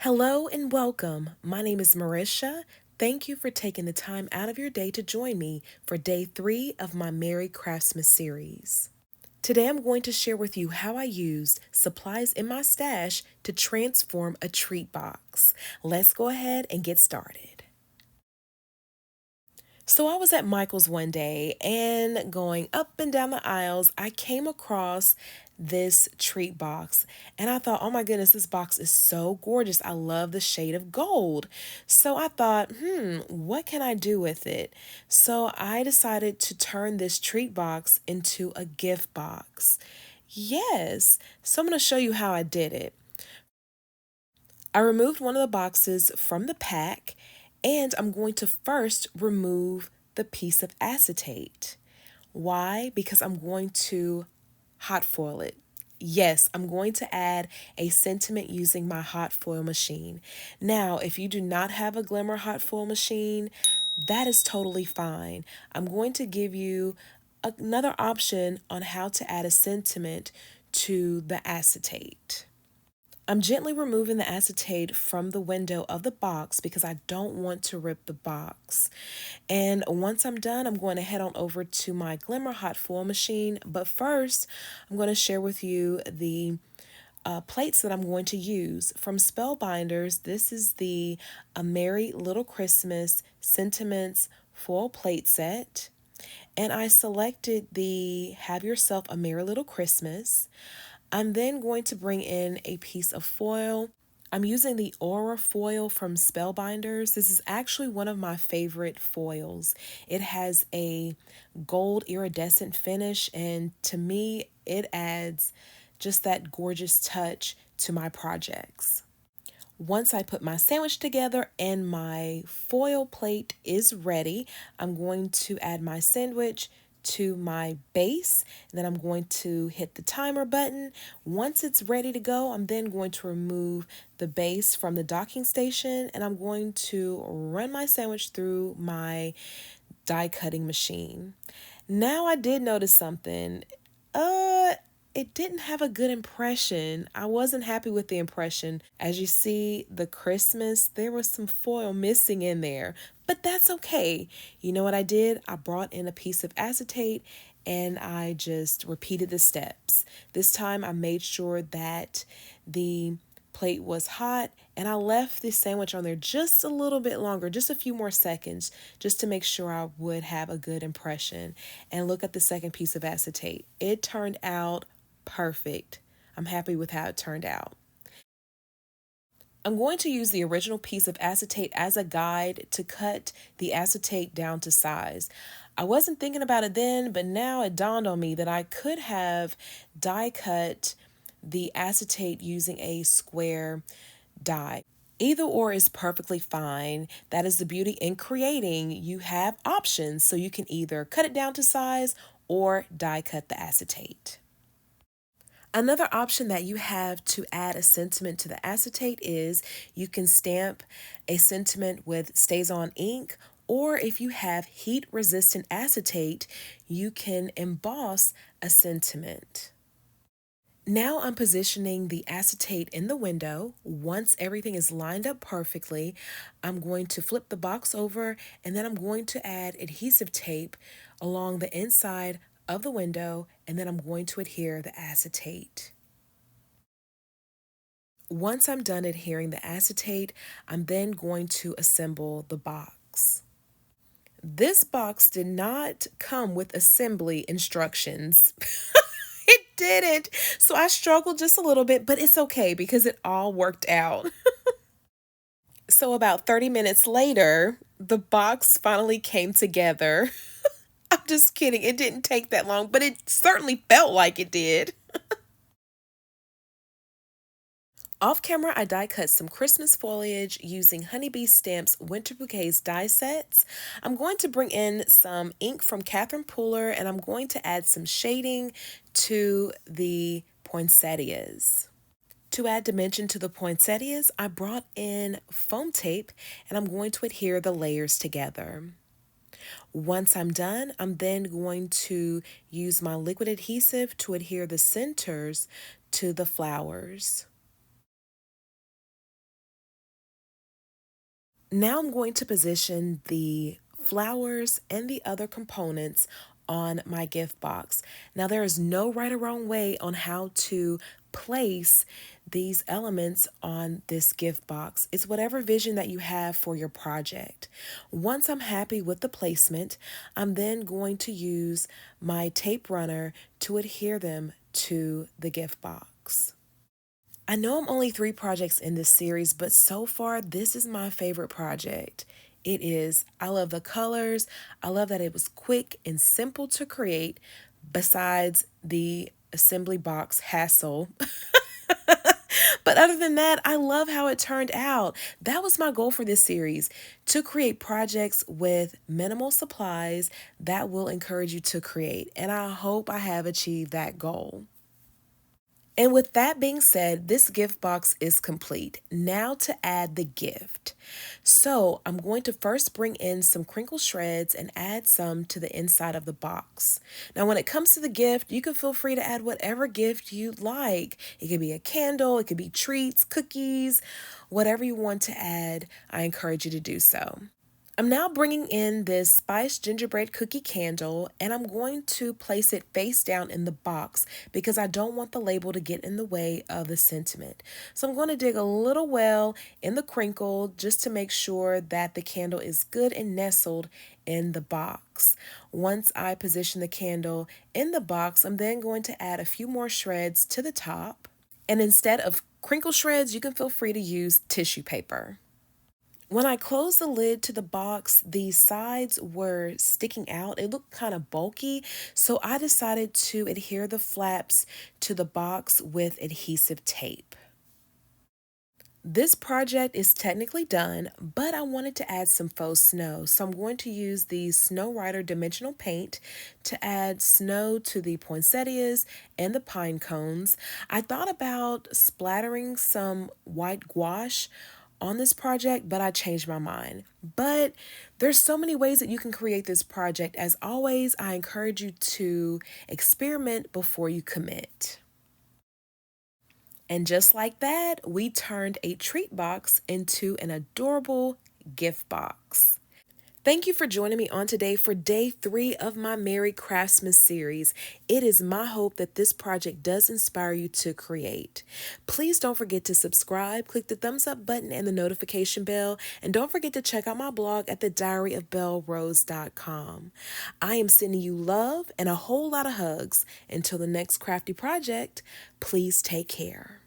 Hello and welcome. My name is Marisha. Thank you for taking the time out of your day to join me for day 3 of my Merry Craftsmas series. Today I'm going to share with you how I used supplies in my stash to transform a treat box. Let's go ahead and get started. So I was at Michael's one day and going up and down the aisles, I came across this treat box and I thought, oh my goodness, this box is so gorgeous. I love the shade of gold. So I thought, what can I do with it? So I decided to turn this treat box into a gift box. Yes. So I'm going to show you how I did it. I removed one of the boxes from the pack and I'm going to first remove the piece of acetate. Why? Because I'm going to hot foil it. Yes, I'm going to add a sentiment using my hot foil machine. Now, if you do not have a Glimmer hot foil machine, that is totally fine. I'm going to give you another option on how to add a sentiment to the acetate. I'm gently removing the acetate from the window of the box because I don't want to rip the box. And once I'm done, I'm going to head on over to my Glimmer hot foil machine. But first, I'm going to share with you the plates that I'm going to use. From Spellbinders, this is the A Merry Little Christmas Sentiments foil plate set. And I selected the Have Yourself a Merry Little Christmas. I'm then going to bring in a piece of foil. I'm using the Aura foil from Spellbinders. This is actually one of my favorite foils. It has a gold iridescent finish, and to me, it adds just that gorgeous touch to my projects. Once I put my sandwich together and my foil plate is ready, I'm going to add my sandwich to my base. And then I'm going to hit the timer button. Once it's ready to go, I'm then going to remove the base from the docking station and I'm going to run my sandwich through my die cutting machine. Now I did notice something. It didn't have a good impression. I wasn't happy with the impression. As you see, the Christmas, there was some foil missing in there, but that's okay. You know what I did? I brought in a piece of acetate and I just repeated the steps. This time I made sure that the plate was hot and I left the sandwich on there just a little bit longer, just a few more seconds, just to make sure I would have a good impression. And look at the second piece of acetate. It turned out perfect. I'm happy with how it turned out. I'm going to use the original piece of acetate as a guide to cut the acetate down to size. I wasn't thinking about it then, but now it dawned on me that I could have die cut the acetate using a square die. Either or is perfectly fine. That is the beauty in creating. You have options, so you can either cut it down to size or die cut the acetate. Another option that you have to add a sentiment to the acetate is you can stamp a sentiment with Stays On ink, or if you have heat resistant acetate, you can emboss a sentiment. Now I'm positioning the acetate in the window. Once everything is lined up perfectly, I'm going to flip the box over and then I'm going to add adhesive tape along the inside of the window and then I'm going to adhere the acetate. Once I'm done adhering the acetate, I'm then going to assemble the box. This box did not come with assembly instructions. It didn't. So I struggled just a little bit, but it's okay because it all worked out. So about 30 minutes later, the box finally came together. I'm just kidding. It didn't take that long, but it certainly felt like it did. Off camera, I die cut some Christmas foliage using Honeybee Stamps Winter Bouquets die sets. I'm going to bring in some ink from Catherine Pooler and I'm going to add some shading to the poinsettias. To add dimension to the poinsettias, I brought in foam tape and I'm going to adhere the layers together. Once I'm done, I'm then going to use my liquid adhesive to adhere the centers to the flowers. Now I'm going to position the flowers and the other components on my gift box. Now there is no right or wrong way on how to place these elements on this gift box. It's whatever vision that you have for your project. Once I'm happy with the placement, I'm then going to use my tape runner to adhere them to the gift box. I know I'm only 3 projects in this series, but so far, this is my favorite project. It is. I love the colors. I love that it was quick and simple to create, besides the assembly box hassle. But other than that, I love how it turned out. That was my goal for this series, to create projects with minimal supplies that will encourage you to create. And I hope I have achieved that goal. And with that being said, this gift box is complete. Now to add the gift. So I'm going to first bring in some crinkle shreds and add some to the inside of the box. Now when it comes to the gift, you can feel free to add whatever gift you'd like. It could be a candle, it could be treats, cookies, whatever you want to add, I encourage you to do so. I'm now bringing in this spiced gingerbread cookie candle, and I'm going to place it face down in the box because I don't want the label to get in the way of the sentiment. So I'm going to dig a little well in the crinkle just to make sure that the candle is good and nestled in the box. Once I position the candle in the box, I'm then going to add a few more shreds to the top. And instead of crinkle shreds, you can feel free to use tissue paper. When I closed the lid to the box, the sides were sticking out. It looked kind of bulky, so I decided to adhere the flaps to the box with adhesive tape. This project is technically done, but I wanted to add some faux snow, so I'm going to use the Snow Rider dimensional paint to add snow to the poinsettias and the pine cones. I thought about splattering some white gouache on this project, but I changed my mind. But there's so many ways that you can create this project. As always, I encourage you to experiment before you commit. And just like that, we turned a treat box into an adorable gift box. Thank you for joining me on today for day 3 of my Merry Craftsmas series. It is my hope that this project does inspire you to create. Please don't forget to subscribe, click the thumbs up button and the notification bell, and don't forget to check out my blog at thediaryofbellerose.com. I am sending you love and a whole lot of hugs. Until the next crafty project, please take care.